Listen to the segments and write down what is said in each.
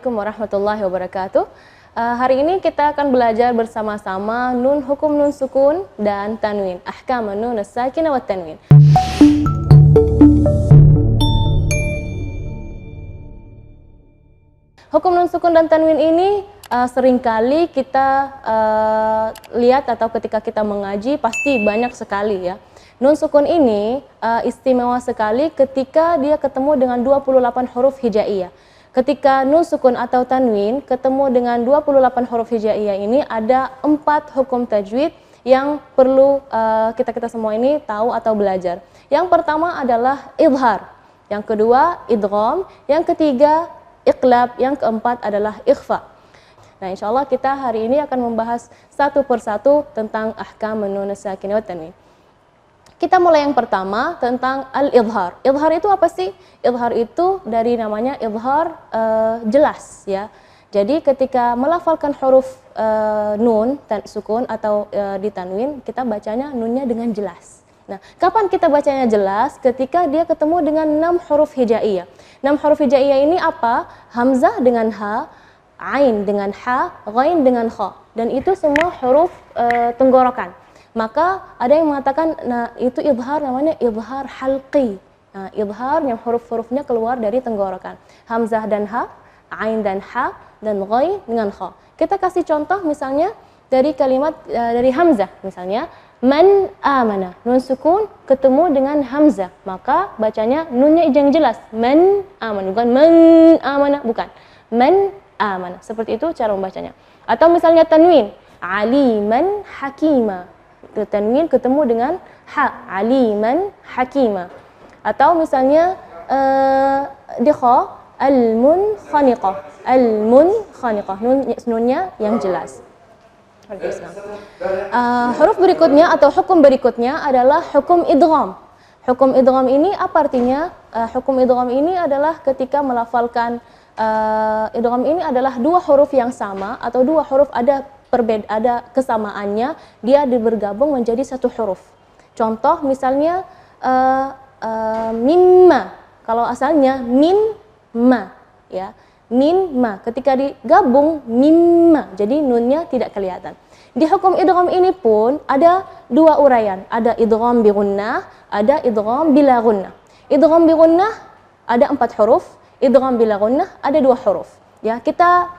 Assalamualaikum warahmatullahi wabarakatuh. Hari ini kita akan belajar bersama-sama nun hukum nun sukun dan tanwin. Ahkam nun as-sakinah wa tanwin. Hukum nun sukun dan tanwin ini seringkali kita lihat atau ketika kita mengaji pasti banyak sekali ya. Nun sukun ini istimewa sekali ketika dia ketemu dengan 28 huruf hijaiyah. Ketika nun sukun atau tanwin ketemu dengan 28 huruf hijaiyah ini ada 4 hukum tajwid yang perlu kita semua ini tahu atau belajar. Yang pertama adalah idhar, yang kedua idgham, yang ketiga iqlab, yang keempat adalah ikhfa. Nah, insyaallah kita hari ini akan membahas satu persatu tentang ahkam nun sakinah wa tanwin. Kita mulai yang pertama tentang al-idhar. Idhar itu apa sih? Idhar itu dari namanya idhar jelas ya. Jadi ketika melafalkan huruf nun sukun atau di tanwin, kita bacanya nunnya dengan jelas. Nah, kapan kita bacanya jelas? Ketika dia ketemu dengan 6 huruf hijaiyah. 6 huruf hijaiyah ini apa? Hamzah dengan ha, ain dengan ha, ghain dengan kha. Dan itu semua huruf tenggorokan. Maka ada yang mengatakan, nah itu idhar namanya idhar halqi. Nah, idhar yang huruf-hurufnya keluar dari tenggorokan. Hamzah dan ha, ain dan ha, dan ghain dengan kha. Kita kasih contoh misalnya dari kalimat dari hamzah misalnya. Man amana, nun sukun ketemu dengan hamzah, maka bacanya nunnya yang jelas. Man amana, bukan man amana, bukan. Man amana. Seperti itu cara membacanya. Atau misalnya tanwin, aliman hakima. Tanwin ketemu dengan ha, aliman hakima. Atau misalnya di kha, al-munkhaniqah. Al-munkhaniqah, nunnya yang jelas. Huruf berikutnya atau hukum berikutnya adalah hukum idgham. Hukum idgham ini apa artinya? Hukum idgham ini adalah ketika melafalkan idgham ini adalah dua huruf yang sama atau dua huruf ada kesamaannya, dia bergabung menjadi satu huruf. Contoh misalnya mimma. Kalau asalnya mimma ya. Mimma, ketika digabung mimma, jadi nunnya tidak kelihatan. Di hukum idgham ini pun ada dua uraian, ada idgham bi gunnah, ada idgham bila gunnah. Idgham bi gunnah ada 4 huruf, idgham bila gunnah ada 2 huruf. Ya, kita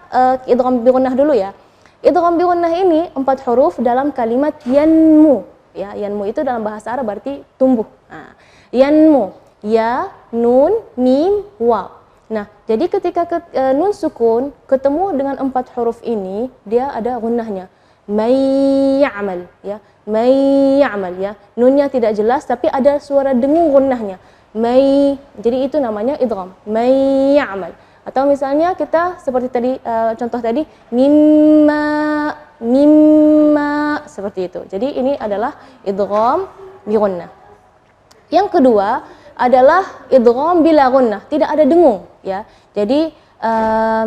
idgham bi gunnah dulu ya. Idgham bi gunnah ini 4 huruf dalam kalimat yanmu. Ya, yanmu itu dalam bahasa Arab berarti tumbuh. Nah, yanmu, ya, nun, mim, waw. Nah, jadi ketika nun sukun ketemu dengan 4 huruf ini, dia ada gunnahnya. May ya'mal ya. May ya'mal ya. Nunnya tidak jelas tapi ada suara dengung gunnahnya. May. Jadi itu namanya idgham. May ya'mal. Atau misalnya kita seperti tadi contoh tadi mimma seperti itu. Jadi ini adalah idgham bi gunnah. Yang kedua adalah idgham bila gunnah, tidak ada dengung ya. Jadi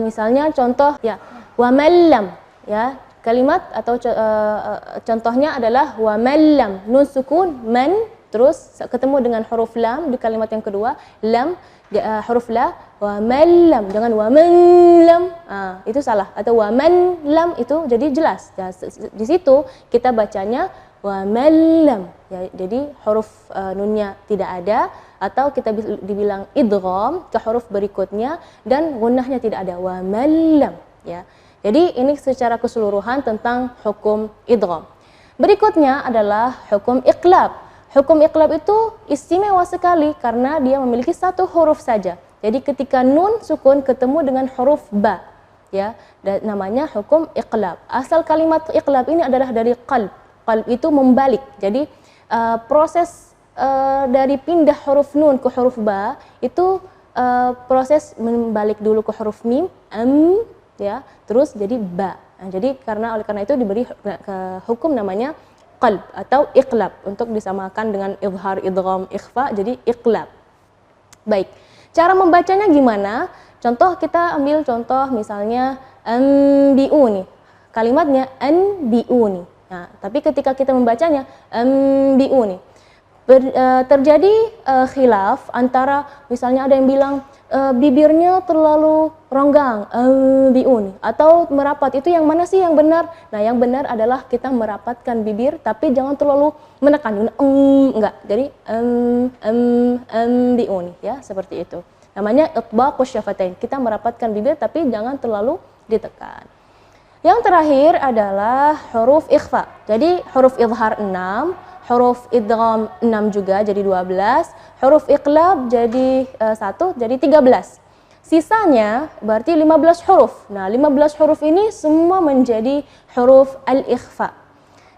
misalnya contoh ya, wa mallam ya. Kalimat atau contohnya adalah wa mallam, nun sukun man, terus ketemu dengan huruf lam di kalimat yang kedua, lam huruf la, wa mallam dengan wa man lam. Itu salah, atau wa man lam itu jadi jelas. Ya, di situ kita bacanya wa mallam ya, jadi huruf nunnya tidak ada, atau kita dibilang idgham ke huruf berikutnya dan gunnahnya tidak ada, wa mallam ya. Jadi ini secara keseluruhan tentang hukum idgham. Berikutnya adalah hukum iqlab. Hukum iqlab itu istimewa sekali karena dia memiliki 1 huruf saja. Jadi ketika nun sukun ketemu dengan huruf ba ya, namanya hukum iqlab. Asal kalimat iqlab ini adalah dari qalb. Qalb itu membalik. Jadi proses dari pindah huruf nun ke huruf ba itu proses membalik dulu ke huruf mim ya, terus jadi ba. Nah, jadi oleh karena itu diberi hukum namanya qalb atau iqlab untuk disamakan dengan idhar, idgham, ikhfa, jadi iqlab. Baik. Cara membacanya gimana? Contoh kita ambil contoh misalnya anbi'uni. Kalimatnya anbi'uni. Nah, tapi ketika kita membacanya anbi'uni terjadi khilaf antara misalnya ada yang bilang bibirnya terlalu ronggang, diun, atau merapat. Itu yang mana sih yang benar? Nah, yang benar adalah kita merapatkan bibir, tapi jangan terlalu menekan, enggak. Jadi diun, ya, seperti itu. Namanya itbaqus syafatain. Kita merapatkan bibir, tapi jangan terlalu ditekan. Yang terakhir adalah huruf ikhfa. Jadi huruf idhar 6, huruf idgham 6 juga jadi 12, huruf iqlab jadi 1 jadi 13. Sisanya berarti 15 huruf. Nah, 15 huruf ini semua menjadi huruf al-ikhfa.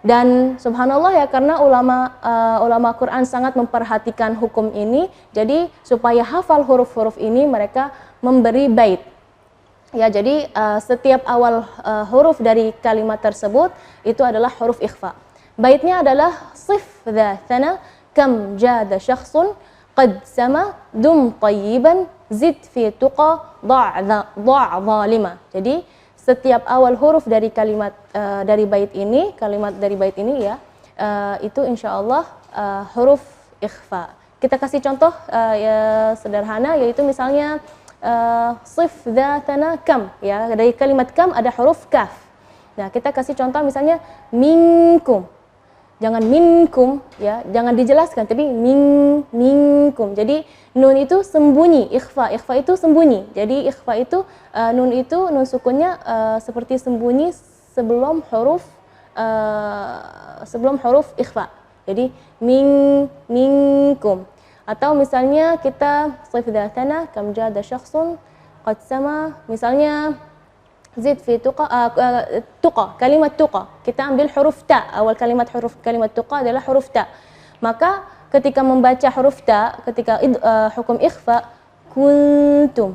Dan subhanallah ya, karena ulama Quran sangat memperhatikan hukum ini, jadi supaya hafal huruf-huruf ini mereka memberi bait. Ya, jadi setiap awal huruf dari kalimat tersebut itu adalah huruf ikhfa. Baitnya adalah sif dzathana kam jada syakhsun qad sama dum tayyiban zid fi tuqa da' zalima. Jadi setiap awal huruf dari kalimat dari bait ini, ya, itu insyaallah huruf ikhfa. Kita kasih contoh ya, sederhana, yaitu misalnya sif dzathana kam, ya, dari kalimat kam ada huruf kaf. Nah, kita kasih contoh misalnya minkum. Jangan minkum, ya, jangan dijelaskan, tapi minkum. Jadi nun itu sembunyi, ikhfa itu sembunyi. Jadi ikhfa itu nun sukunnya seperti sembunyi sebelum huruf ikhfa. Jadi minkum. Atau misalnya kita sif dzathana kam jada syakhsun qad sama, misalnya zid fi tuqa, kalimat tuqa. Kita ambil huruf ta, awal kalimat tuqa adalah huruf ta. Maka ketika membaca huruf ta, ketika hukum ikhfa, kuntum,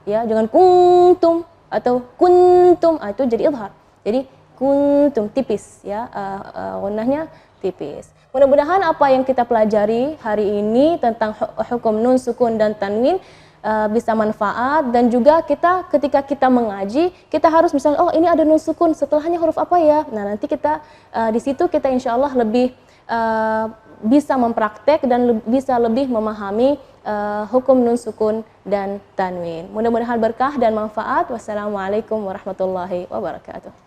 ya, jangan kuntum atau kuntum, itu jadi idhar. Jadi kuntum tipis, ya, gunnahnya tipis. Mudah-mudahan apa yang kita pelajari hari ini tentang hukum nun sukun dan tanwin bisa manfaat, dan juga kita ketika kita mengaji kita harus misalnya, oh ini ada nun sukun, setelahnya huruf apa ya. Nah, nanti kita di situ kita insya Allah lebih bisa mempraktek dan bisa lebih memahami hukum nun sukun dan tanwin. Mudah-mudahan berkah dan manfaat. Wassalamualaikum warahmatullahi wabarakatuh.